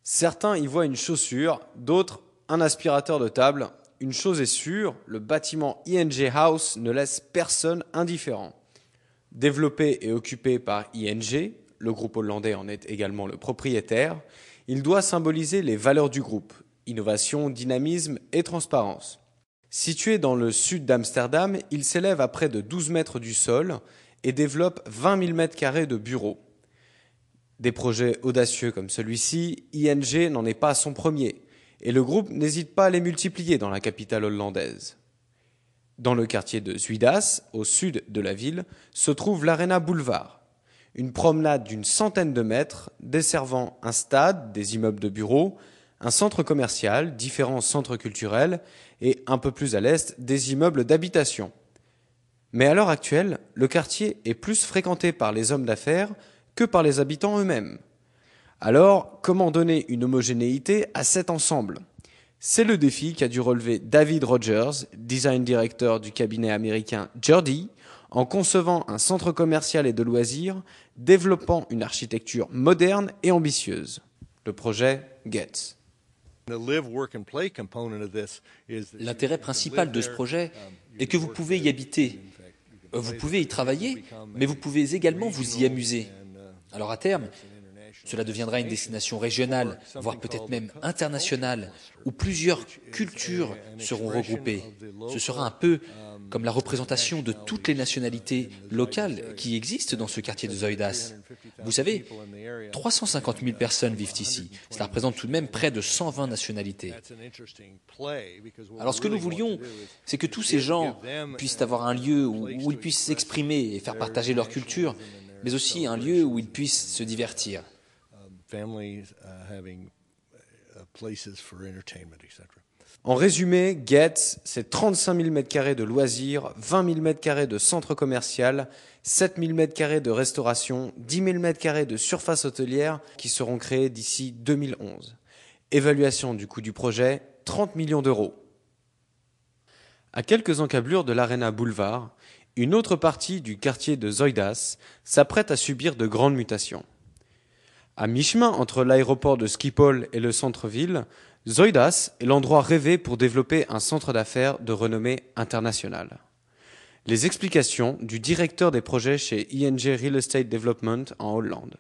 Certains y voient une chaussure, d'autres un aspirateur de table. Une chose est sûre, le bâtiment ING House ne laisse personne indifférent. Développé et occupé par ING, le groupe hollandais en est également le propriétaire, il doit symboliser les valeurs du groupe, innovation, dynamisme et transparence. Situé dans le sud d'Amsterdam, il s'élève à près de 12 mètres du sol et développe 20 000 mètres carrés de bureaux. Des projets audacieux comme celui-ci, ING n'en est pas son premier, et le groupe n'hésite pas à les multiplier dans la capitale hollandaise. Dans le quartier de Zuidas, au sud de la ville, se trouve l'Arena Boulevard, une promenade d'une centaine de mètres desservant un stade, des immeubles de bureaux, un centre commercial, différents centres culturels et, un peu plus à l'est, des immeubles d'habitation. Mais à l'heure actuelle, le quartier est plus fréquenté par les hommes d'affaires que par les habitants eux-mêmes. Alors, comment donner une homogénéité à cet ensemble ? C'est le défi qu'a dû relever David Rogers, design director du cabinet américain Jurdy, en concevant un centre commercial et de loisirs, développant une architecture moderne et ambitieuse. Le projet Getz. L'intérêt principal de ce projet est que vous pouvez y habiter. Vous pouvez y travailler, mais vous pouvez également vous y amuser. Alors à terme, cela deviendra une destination régionale, voire peut-être même internationale, où plusieurs cultures seront regroupées. Ce sera un peu comme la représentation de toutes les nationalités locales qui existent dans ce quartier de Zuidas. Vous savez, 350 000 personnes vivent ici. Cela représente tout de même près de 120 nationalités. Alors ce que nous voulions, c'est que tous ces gens puissent avoir un lieu où ils puissent s'exprimer et faire partager leur culture, mais aussi un lieu où ils puissent se divertir. En résumé, Getz, c'est 35 000 m² de loisirs, 20 000 m² de centre commercial, 7 000 m² de restauration, 10 000 m² de surface hôtelière qui seront créés d'ici 2011. Évaluation du coût du projet, 30 millions d'euros. À quelques encablures de l'Arena Boulevard, une autre partie du quartier de Zuidas s'apprête à subir de grandes mutations. À mi-chemin entre l'aéroport de Schiphol et le centre-ville, Zuidas est l'endroit rêvé pour développer un centre d'affaires de renommée internationale. Les explications du directeur des projets chez ING Real Estate Development en Hollande.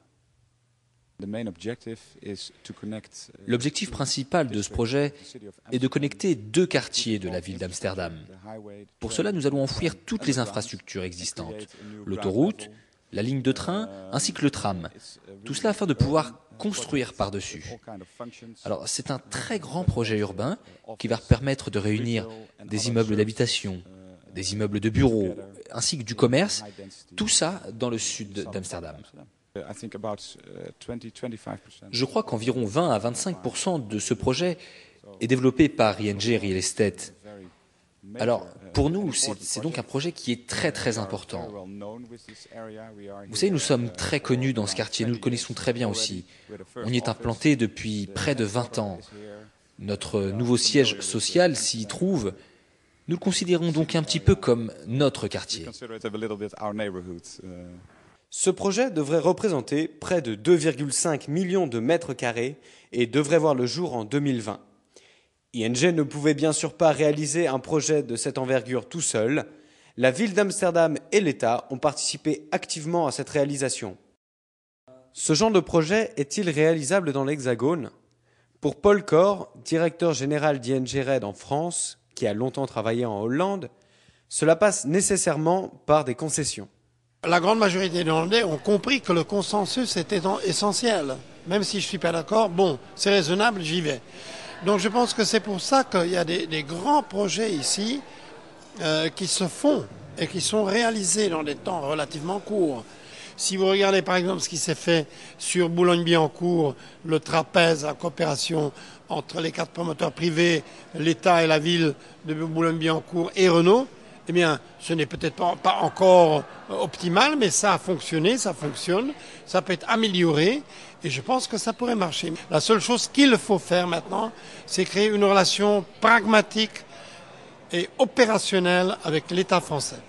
L'objectif principal de ce projet est de connecter deux quartiers de la ville d'Amsterdam. Pour cela, nous allons enfouir toutes les infrastructures existantes, l'autoroute, la ligne de train ainsi que le tram. Tout cela afin de pouvoir construire par-dessus. Alors, c'est un très grand projet urbain qui va permettre de réunir des immeubles d'habitation, des immeubles de bureaux, ainsi que du commerce, tout ça dans le sud d'Amsterdam. Je crois qu'environ 20 à 25% de ce projet est développé par ING Real Estate. Alors, pour nous, c'est donc un projet qui est très très important. Vous savez, nous sommes très connus dans ce quartier, nous le connaissons très bien aussi. On y est implanté depuis près de 20 ans. Notre nouveau siège social s'y trouve. Nous le considérons donc un petit peu comme notre quartier. Ce projet devrait représenter près de 2,5 millions de mètres carrés et devrait voir le jour en 2020. ING ne pouvait bien sûr pas réaliser un projet de cette envergure tout seul. La ville d'Amsterdam et l'État ont participé activement à cette réalisation. Ce genre de projet est-il réalisable dans l'Hexagone ? Pour Paul Cor, directeur général d'ING Red en France, qui a longtemps travaillé en Hollande, cela passe nécessairement par des concessions. La grande majorité des Hollandais ont compris que le consensus était essentiel. Même si je ne suis pas d'accord, bon, c'est raisonnable, j'y vais. Donc je pense que c'est pour ça qu'il y a des grands projets ici qui se font et qui sont réalisés dans des temps relativement courts. Si vous regardez par exemple ce qui s'est fait sur Boulogne-Billancourt, le trapèze en coopération entre les 4 promoteurs privés, l'État et la ville de Boulogne-Billancourt et Renault, eh bien, ce n'est peut-être pas encore optimal, mais ça a fonctionné, ça fonctionne, ça peut être amélioré, et je pense que ça pourrait marcher. La seule chose qu'il faut faire maintenant, c'est créer une relation pragmatique et opérationnel avec l'État français.